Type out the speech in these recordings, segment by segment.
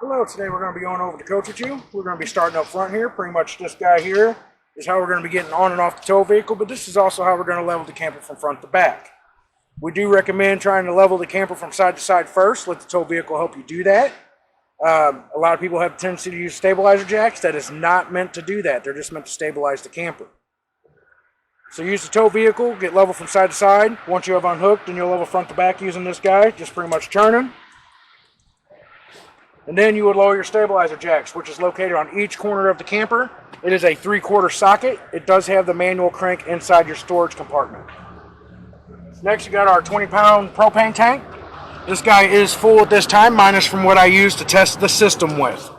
Hello, today we're going to be going over the coach with you. We're going to be starting up front here. Pretty much this guy here is how we're going to be getting on and off the tow vehicle, but this is also how we're going to level the camper from front to back. We do recommend trying to level the camper from side to side first. Let the tow vehicle help you do that. A lot of people have a tendency to use stabilizer jacks. That is not meant to do that. They're just meant to stabilize the camper. So use the tow vehicle, get level from side to side. Once you have unhooked, then you'll level front to back using this guy, just pretty much turning. And then you would lower your stabilizer jacks, which is located on each corner of the camper. It is a 3/4 socket. It does have the manual crank inside your storage compartment. Next, you got our 20-pound propane tank. This guy is full at this time, minus from what I used to test the system with.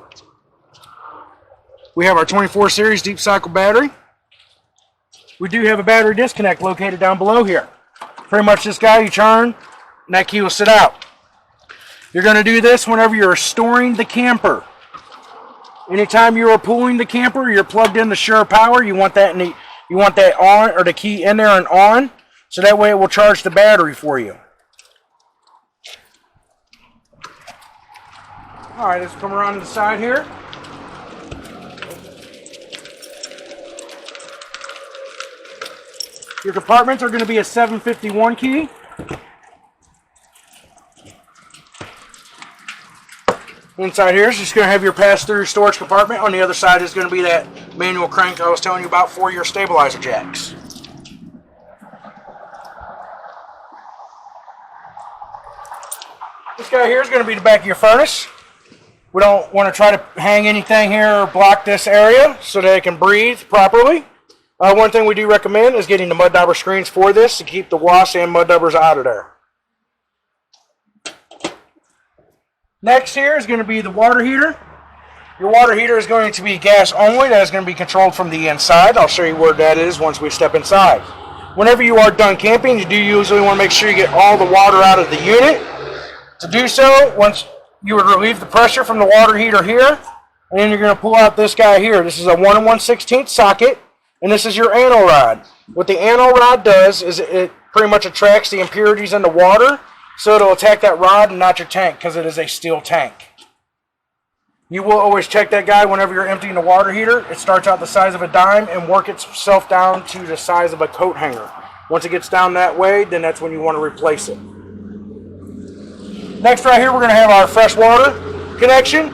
We have our 24 series deep cycle battery. We do have a battery disconnect located down below here. Pretty much this guy, you turn, and that key will sit out. You're going to do this whenever you're storing the camper. Anytime you are pulling the camper, you're plugged in the Sure Power. You want that on, or the key in there and on, so that way it will charge the battery for you. All right, let's come around to the side here. Your compartments are going to be a 751 key. Inside here is just going to have your pass-through storage compartment. On the other side is going to be that manual crank I was telling you about for your stabilizer jacks. This guy here is going to be the back of your furnace. We don't want to try to hang anything here or block this area so that it can breathe properly. One thing we do recommend is getting the mud dauber screens for this to keep the wasps and mud daubers out of there. Next here is going to be the water heater. Your water heater is going to be gas only. That is going to be controlled from the inside. I'll show you where that is once we step inside. Whenever you are done camping, you do usually want to make sure you get all the water out of the unit. To do so, once you would relieve the pressure from the water heater here, and then you're going to pull out this guy here. This is a 1 1/16 socket, and this is your anno rod. What the anno rod does is it pretty much attracts the impurities in the water, so it'll attack that rod and not your tank, because it is a steel tank. You will always check that guy whenever you're emptying the water heater. It starts out the size of a dime and work itself down to the size of a coat hanger. Once it gets down that way, then that's when you want to replace it. Next right here, we're going to have our fresh water connection.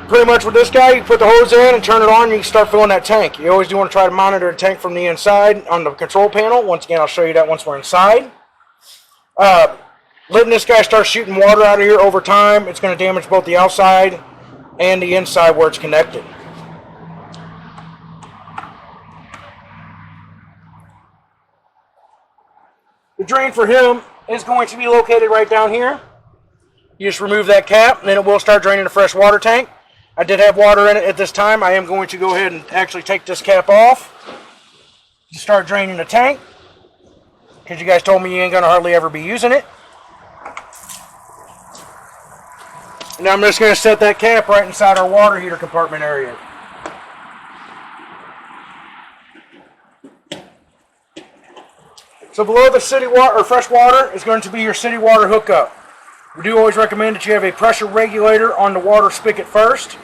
Pretty much with this guy, you put the hose in and turn it on, and you can start filling that tank. You always do want to try to monitor the tank from the inside on the control panel. Once again, I'll show you that once we're inside. Letting this guy start shooting water out of here over time, it's going to damage both the outside and the inside where it's connected. The drain for him is going to be located right down here. You just remove that cap, and then it will start draining the fresh water tank. I did have water in it at this time. I am going to go ahead and actually take this cap off to start draining the tank, because you guys told me you ain't going to hardly ever be using it. And now I'm just going to set that cap right inside our water heater compartment area. So below the city water or fresh water is going to be your city water hookup. We do always recommend that you have a pressure regulator on the water spigot first.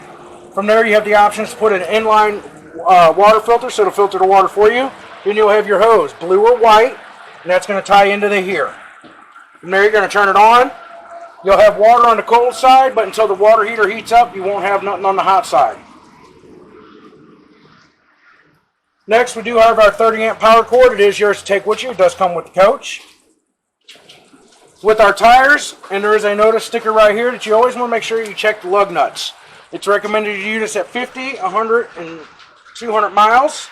From there you have the options to put an inline water filter, so it'll filter the water for you. Then you'll have your hose, blue or white, and that's going to tie into the here. From there you're going to turn it on. You'll have water on the cold side, but until the water heater heats up, you won't have nothing on the hot side. Next, we do have our 30-amp power cord. It is yours to take with you. It does come with the coach. With our tires, and there is a notice sticker right here that you always want to make sure you check the lug nuts. It's recommended you use this at 50, 100, and 200 miles,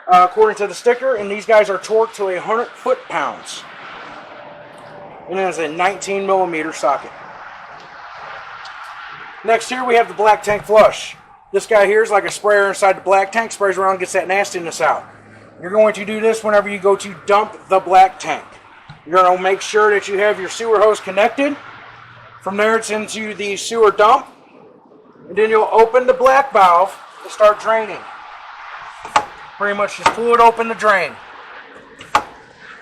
according to the sticker, and these guys are torqued to 100 foot-pounds. And it is a 19 millimeter socket. Next here we have the black tank flush. This guy here is like a sprayer inside the black tank, sprays around and gets that nastiness out. You're going to do this whenever you go to dump the black tank. You're going to make sure that you have your sewer hose connected. From there it's into the sewer dump. And then you'll open the black valve to start draining. Pretty much just pull it open to drain.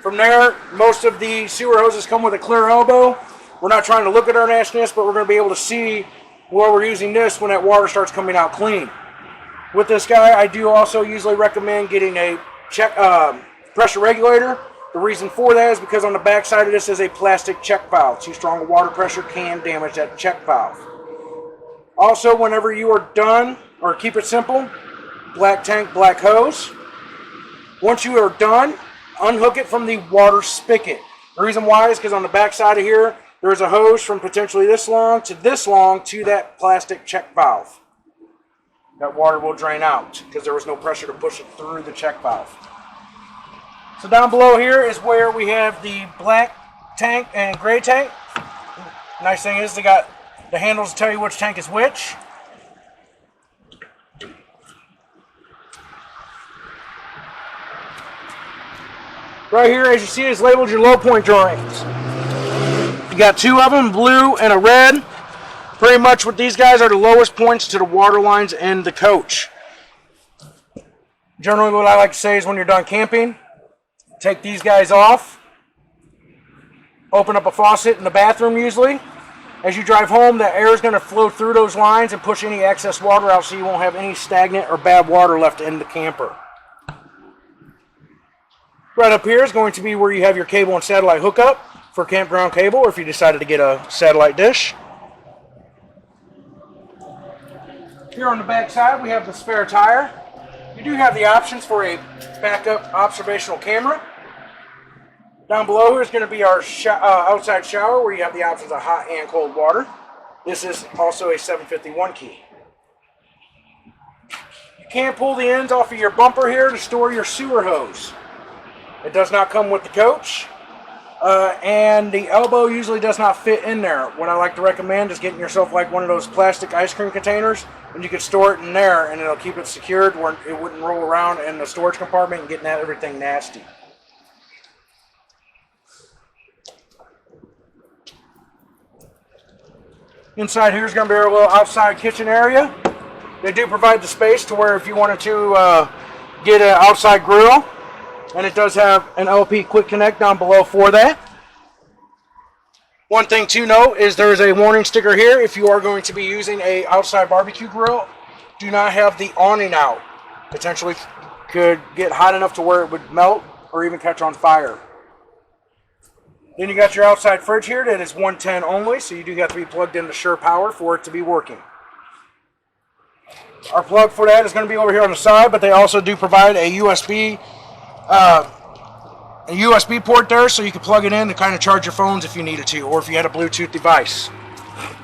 From there, most of the sewer hoses come with a clear elbow. We're not trying to look at our nastiness, but we're going to be able to see Well, we're using this when that water starts coming out clean. With this guy, I do also usually recommend getting a pressure regulator. The reason for that is because on the back side of this is a plastic check valve. Too strong a water pressure can damage that check valve. Also, whenever you are done, or keep it simple, black tank, black hose. Once you are done, unhook it from the water spigot. The reason why is because on the back side of here, there's a hose from potentially this long to that plastic check valve. That water will drain out because there was no pressure to push it through the check valve. So down below here is where we have the black tank and gray tank. Nice thing is they got the handles to tell you which tank is which. Right here, as you see, is labeled your low point drains. You got two of them, blue and a red. Pretty much what these guys are the lowest points to the water lines in the coach. Generally what I like to say is when you're done camping, take these guys off, open up a faucet in the bathroom usually. As you drive home, the air is going to flow through those lines and push any excess water out so you won't have any stagnant or bad water left in the camper. Right up here is going to be where you have your cable and satellite hookup for campground cable, or if you decided to get a satellite dish. Here on the back side, we have the spare tire. You do have the options for a backup observational camera. Down below here is going to be our outside shower, where you have the options of hot and cold water. This is also a 751 key. You can pull the ends off of your bumper here to store your sewer hose. It does not come with the coach, and the elbow usually does not fit in there. What I like to recommend is getting yourself like one of those plastic ice cream containers, and you can store it in there, and it'll keep it secured where it wouldn't roll around in the storage compartment and getting everything nasty. Inside here is going to be our little outside kitchen area. They do provide the space to where if you wanted to get an outside grill, and it does have an LP quick connect down below for that. One thing to note is there is a warning sticker here. If you are going to be using an outside barbecue grill, do not have the awning out. Potentially could get hot enough to where it would melt or even catch on fire. Then you got your outside fridge here that is 110 only, so you do have to be plugged into Sure Power for it to be working. Our plug for that is going to be over here on the side, but they also do provide a USB port there, so you can plug it in to kind of charge your phones if you needed to, or if you had a Bluetooth device,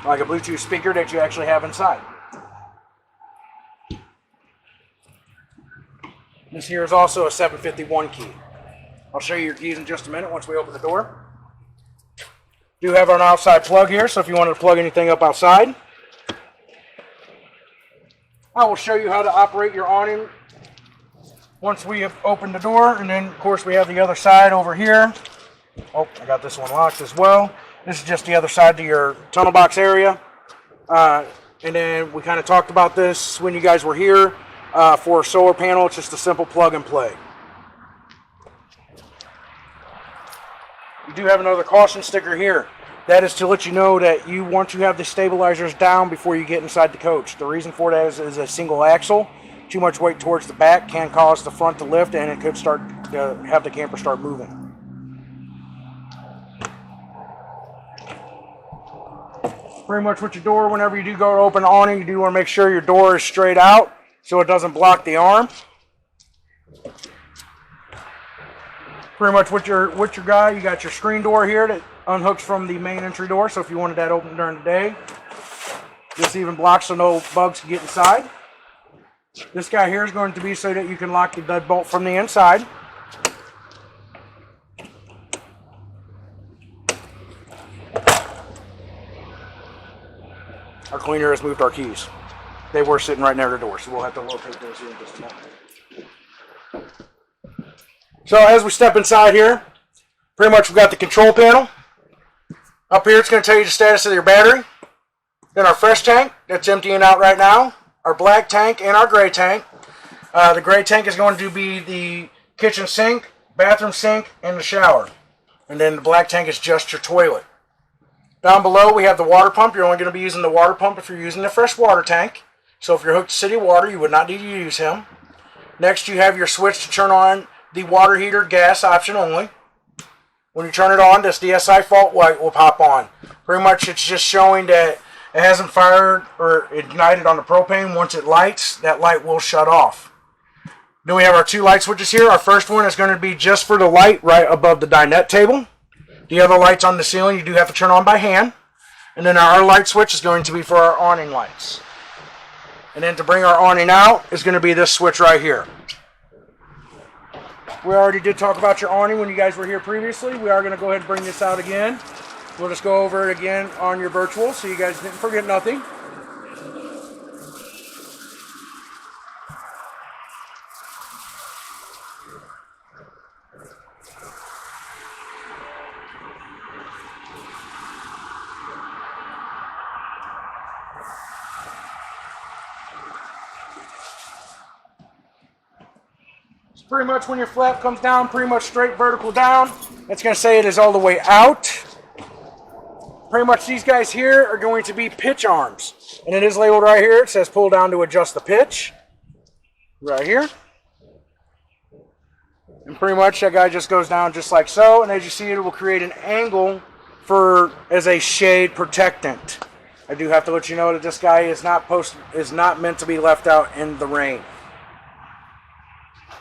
like a Bluetooth speaker that you actually have inside. This here is also a 751 key. I'll show you your keys in just a minute once we open the door. Do have an outside plug here, so if you wanted to plug anything up outside. I will show you how to operate your awning once we have opened the door, and then of course we have the other side over here. Oh, I got this one locked as well. This is just the other side to your tunnel box area. And then we kind of talked about this when you guys were here. For a solar panel, it's just a simple plug and play. You do have another caution sticker here. That is to let you know that you want to have the stabilizers down before you get inside the coach. The reason for that is a single axle. Too much weight towards the back can cause the front to lift, and it could start to have the camper start moving. Pretty much with your door, whenever you do go to open the awning, you do want to make sure your door is straight out so it doesn't block the arm. Pretty much with your guy, you got your screen door here that unhooks from the main entry door, so if you wanted that open during the day, this even blocks so no bugs can get inside. This guy here is going to be so that you can lock the deadbolt from the inside. Our cleaner has moved our keys. They were sitting right near the door, so we'll have to locate those here in just a moment. So as we step inside here, pretty much we've got the control panel. Up here it's going to tell you the status of your battery. Then our fresh tank, that's emptying out right now. Our black tank and our gray tank. The gray tank is going to be the kitchen sink, bathroom sink, and the shower. And then the black tank is just your toilet. Down below we have the water pump. You're only going to be using the water pump if you're using the fresh water tank. So if you're hooked to city water, you would not need to use him. Next you have your switch to turn on the water heater gas option only. When you turn it on, this DSI fault light will pop on. Pretty much it's just showing that it hasn't fired or ignited on the propane. Once it lights, that light will shut off. Then we have our 2 light switches here. Our first one is going to be just for the light right above the dinette table. The other lights on the ceiling you do have to turn on by hand. And then our light switch is going to be for our awning lights. And then to bring our awning out is going to be this switch right here. We already did talk about your awning when you guys were here previously. We are going to go ahead and bring this out again. We'll just go over it again on your virtual so you guys didn't forget nothing. Pretty much when your flap comes down, pretty much straight vertical down, it's going to say it is all the way out. Pretty much these guys here are going to be pitch arms. And it is labeled right here. It says pull down to adjust the pitch. Right here. And pretty much that guy just goes down just like so. And as you see, it will create an angle as a shade protectant. I do have to let you know that this guy is not meant to be left out in the rain.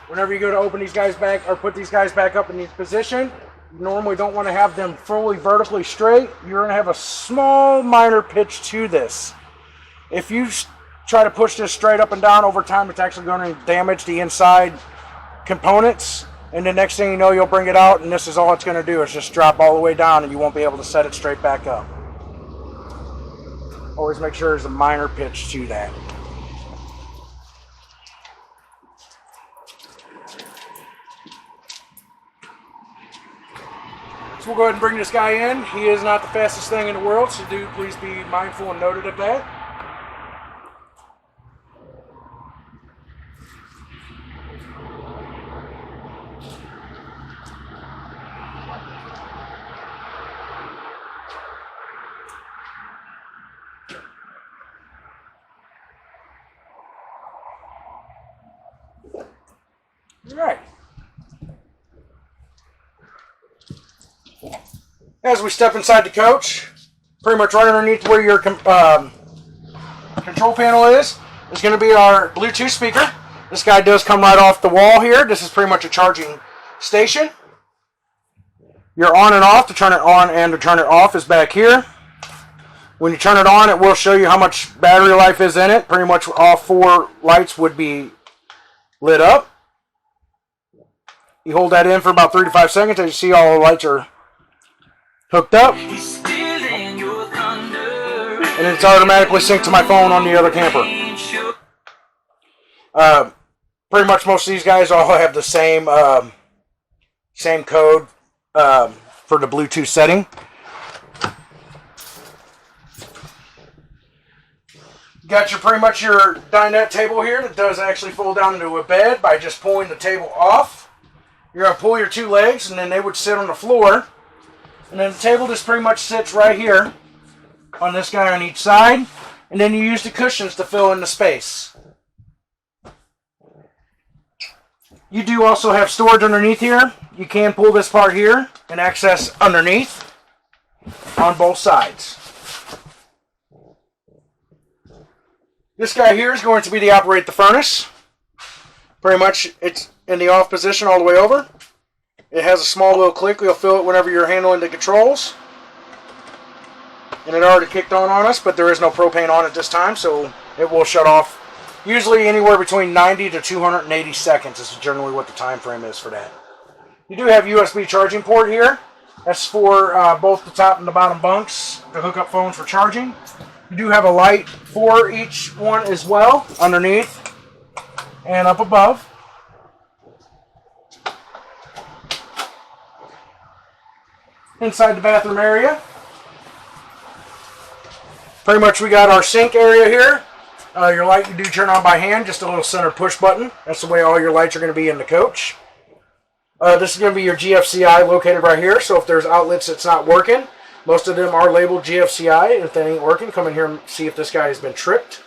Whenever you go to open these guys back or put these guys back up in this position, you normally don't want to have them fully vertically straight. You're going to have a small minor pitch to this. If you try to push this straight up and down over time, it's actually going to damage the inside components. And the next thing you know, you'll bring it out, and this is all it's going to do is just drop all the way down, and you won't be able to set it straight back up. Always make sure there's a minor pitch to that. So we'll go ahead and bring this guy in. He is not the fastest thing in the world, so do please be mindful and noted of that. All right. As we step inside the coach, pretty much right underneath where your control panel is going to be our Bluetooth speaker. This guy does come right off the wall here. This is pretty much a charging station. Your on and off, to turn it on and to turn it off, is back here. When you turn it on, it will show you how much battery life is in it. Pretty much all 4 lights would be lit up. You hold that in for about 3 to 5 seconds, and you see all the lights are hooked up, and it's automatically synced to my phone on the other camper. Pretty much most of these guys all have the same code for the Bluetooth setting. Got pretty much your dinette table here that does actually fold down into a bed by just pulling the table off. You're going to pull your 2 legs, and then they would sit on the floor. And then the table just pretty much sits right here on this guy on each side. And then you use the cushions to fill in the space. You do also have storage underneath here. You can pull this part here and access underneath on both sides. This guy here is going to be to operate the furnace. Pretty much it's in the off position all the way over. It has a small little click. You'll feel it whenever you're handling the controls. And it already kicked on us, but there is no propane on at this time, so it will shut off. Usually anywhere between 90 to 280 seconds is generally what the time frame is for that. You do have USB charging port here. That's for both the top and the bottom bunks to hook up phones for charging. You do have a light for each one as well, underneath and up above. Inside the bathroom area, pretty much we got our sink area here. Your light you do turn on by hand, just a little center push button. That's the way all your lights are going to be in the coach. This is going to be your GFCI located right here, so if there's outlets that's not working, Most of them are labeled GFCI. If that ain't working, come in here and see if this guy has been tripped.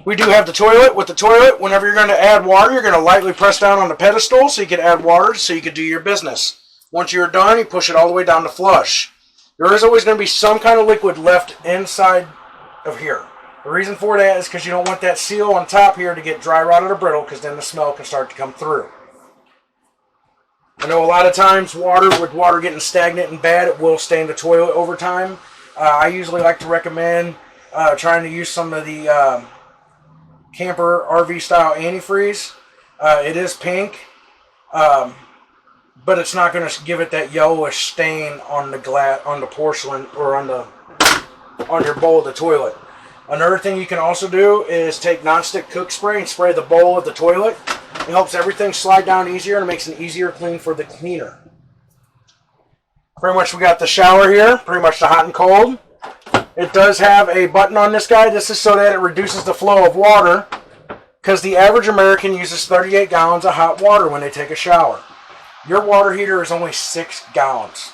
We do have the toilet. With the toilet, whenever you're going to add water, you're going to lightly press down on the pedestal so you can add water so you can do your business. Once you're done, you push it all the way down to flush. There is always going to be some kind of liquid left inside of here. The reason for that is because you don't want that seal on top here to get dry rotted or brittle, because then the smell can start to come through. I know a lot of times with water getting stagnant and bad, it will stain the toilet over time. I usually like to recommend trying to use some of the camper RV style antifreeze. It is pink, but it's not going to give it that yellowish stain on the glass, on the porcelain, or on your bowl of the toilet. Another thing you can also do is take nonstick cook spray and spray the bowl of the toilet. It helps everything slide down easier and it makes an easier clean for the cleaner. Pretty much we got the shower here, pretty much the hot and cold. It does have a button on this guy. This is so that it reduces the flow of water, because the average American uses 38 gallons of hot water when they take a shower. Your water heater is only 6 gallons.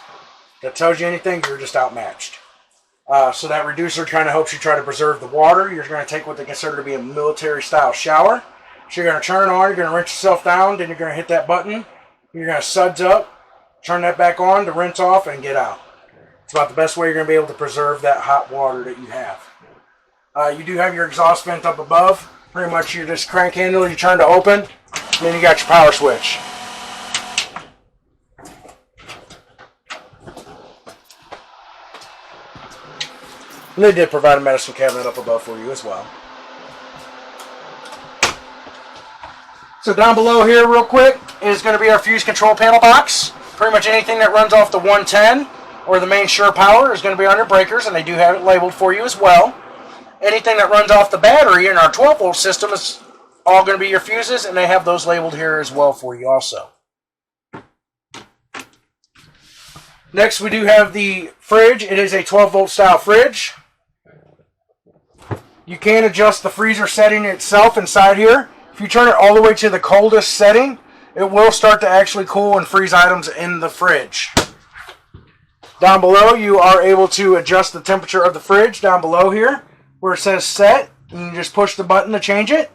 If that tells you anything, you're just outmatched. So that reducer kind of helps you try to preserve the water. You're going to take what they consider to be a military style shower. So you're going to turn it on, you're going to rinse yourself down, then you're going to hit that button. You're going to suds up, turn that back on to rinse off and get out. It's about the best way you're going to be able to preserve that hot water that you have. You do have your exhaust vent up above. Pretty much you just crank handle, you turn to open, and then you got your power switch. And they did provide a medicine cabinet up above for you as well. So down below here real quick is going to be our fuse control panel box. Pretty much anything that runs off the 110 or the main Sure Power is going to be on your breakers, and they do have it labeled for you as well. Anything that runs off the battery in our 12-volt system is all going to be your fuses, and they have those labeled here as well for you also. Next, we do have the fridge. It is a 12-volt style fridge. You can adjust the freezer setting itself inside here. If you turn it all the way to the coldest setting, it will start to actually cool and freeze items in the fridge. Down below, you are able to adjust the temperature of the fridge down below here, where it says set, and you just push the button to change it.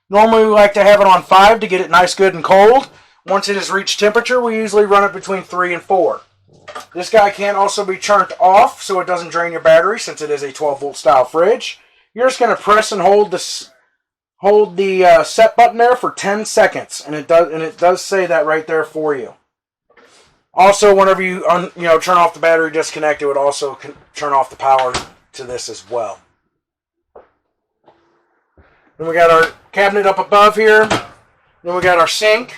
Normally, we like to have it on 5 to get it nice, good, and cold. Once it has reached temperature, we usually run it between 3 and 4. This guy can also be turned off so it doesn't drain your battery, since it is a 12-volt style fridge. You're just going to press and hold the set button there for 10 seconds, and it does say that right there for you. Also, whenever you turn off the battery disconnect, it would also turn off the power to this as well. Then we got our cabinet up above here. Then we got our sink.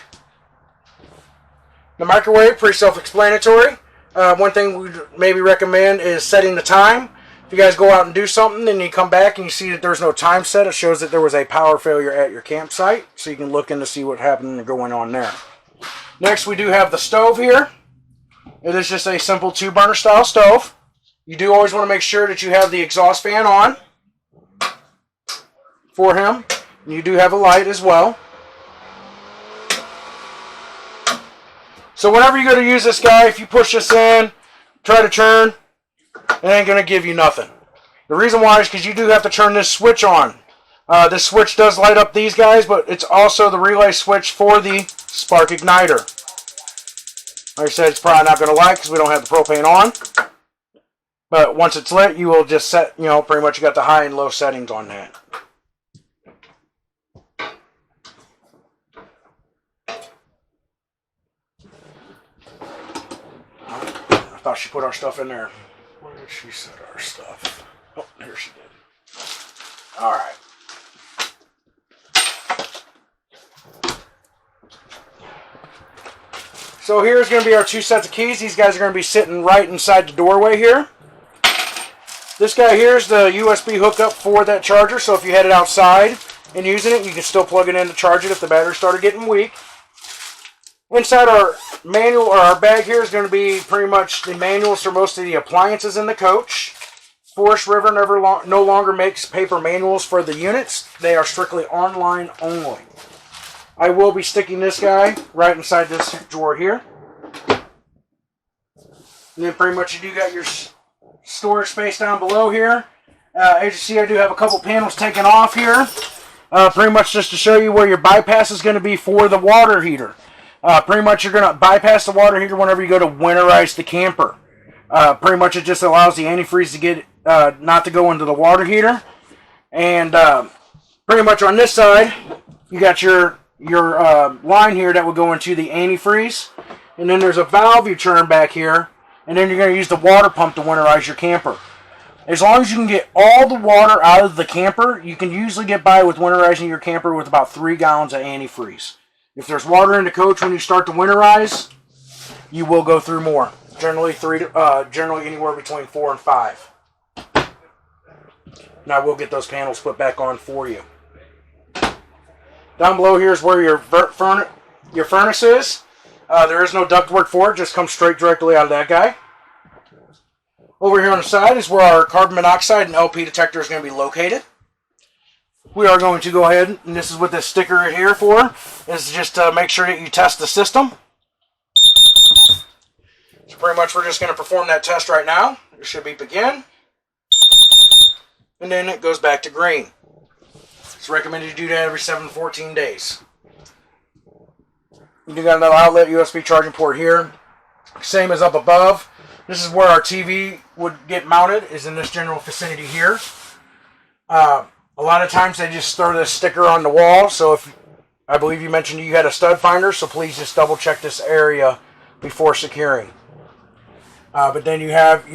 The microwave, pretty self-explanatory. One thing we'd maybe recommend is setting the time. If you guys go out and do something and you come back and you see that there's no time set, it shows that there was a power failure at your campsite. So you can look in to see what happened going on there. Next, we do have the stove here. It is just a simple 2-burner style stove. You do always want to make sure that you have the exhaust fan on for him. And you do have a light as well. So whenever you go to use this guy, if you push this in, try to turn, it ain't going to give you nothing. The reason why is because you do have to turn this switch on. This switch does light up these guys, but it's also the relay switch for the spark igniter. Like I said, it's probably not going to light because we don't have the propane on. But once it's lit, you will just set, pretty much you got the high and low settings on that. I thought she put our stuff in there. Where did she set our stuff? Oh, here she did. All right. So here's going to be our 2 sets of keys. These guys are going to be sitting right inside the doorway here. This guy here is the USB hookup for that charger. So if you had it outside and using it, you can still plug it in to charge it if the battery started getting weak. Inside our manual, or our bag here, is going to be pretty much the manuals for most of the appliances in the coach. Forest River no longer makes paper manuals for the units. They are strictly online only. I will be sticking this guy right inside this drawer here. And then pretty much you do got your storage space down below here. As you see, I do have a couple panels taken off here. Pretty much just to show you where your bypass is going to be for the water heater. Pretty much you're going to bypass the water heater whenever you go to winterize the camper. Pretty much it just allows the antifreeze to get not to go into the water heater. And pretty much on this side, you got your line here that will go into the antifreeze. And then there's a valve you turn back here. And then you're going to use the water pump to winterize your camper. As long as you can get all the water out of the camper, you can usually get by with winterizing your camper with about 3 gallons of antifreeze. If there's water in the coach when you start to winterize, you will go through more. Generally anywhere between 4 and 5. Now we'll get those panels put back on for you. Down below here is where your furnace is. There is no ductwork for it, just comes straight directly out of that guy. Over here on the side is where our carbon monoxide and LP detector is going to be located. We are going to go ahead, and this is what this sticker right here for, is just to make sure that you test the system. So pretty much we're just going to perform that test right now. It should be begin. And then it goes back to green. It's recommended you do that every 7 to 14 days. You do got another outlet USB charging port here. Same as up above. This is where our TV would get mounted, is in this general vicinity here. A lot of times they just throw this sticker on the wall, so if I believe you mentioned you had a stud finder, so please just double check this area before securing. But then you have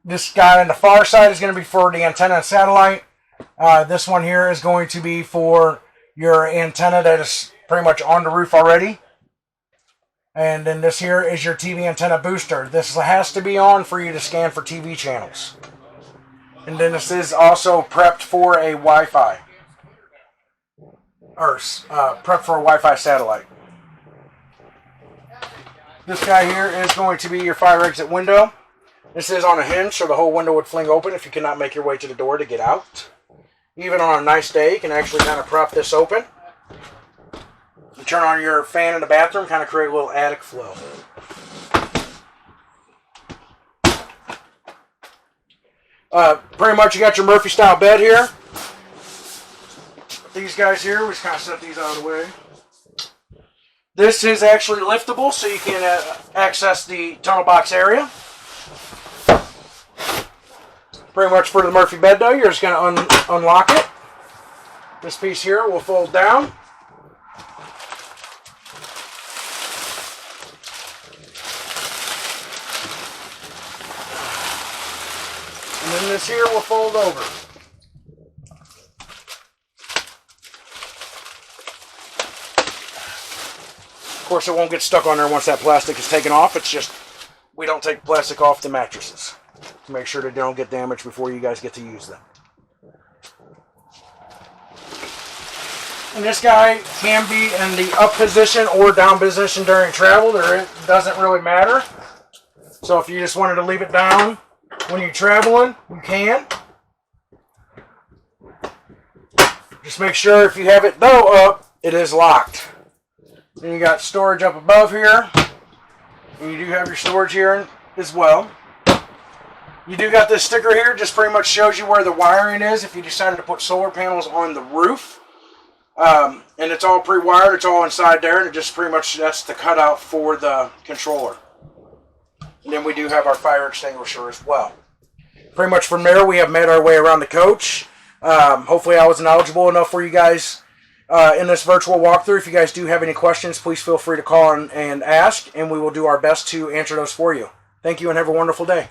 this guy on the far side is going to be for the antenna and satellite. This one here is going to be for your antenna that is pretty much on the roof already. And then this here is your TV antenna booster. This has to be on for you to scan for TV channels. And then this is also prepped for a Wi-Fi. Or prepped for a Wi-Fi satellite. This guy here is going to be your fire exit window. This is on a hinge, so the whole window would fling open if you cannot make your way to the door to get out. Even on a nice day, you can actually kind of prop this open. You turn on your fan in the bathroom, kind of create a little attic flow. Pretty much you got your Murphy style bed here. These guys here, we just kind of set these out of the way. This is actually liftable, so you can access the tunnel box area. Pretty much for the Murphy bed though, you're just going to unlock it. This piece here will fold down. And then this here will fold over. Of course, it won't get stuck on there once that plastic is taken off. It's just, we don't take plastic off the mattresses to make sure they don't get damaged before you guys get to use them. And this guy can be in the up position or down position during travel. It doesn't really matter. So if you just wanted to leave it down when you're traveling, you can. Just make sure if you have it though up, it is locked. Then you got storage up above here. And you do have your storage here as well. You do got this sticker here, just pretty much shows you where the wiring is if you decided to put solar panels on the roof. And it's all pre-wired, it's all inside there, and it just pretty much, that's the cutout for the controller. And then we do have our fire extinguisher as well. Pretty much from there, we have made our way around the coach. Hopefully I was knowledgeable enough for you guys in this virtual walkthrough. If you guys do have any questions, please feel free to call and ask, and we will do our best to answer those for you. Thank you and have a wonderful day.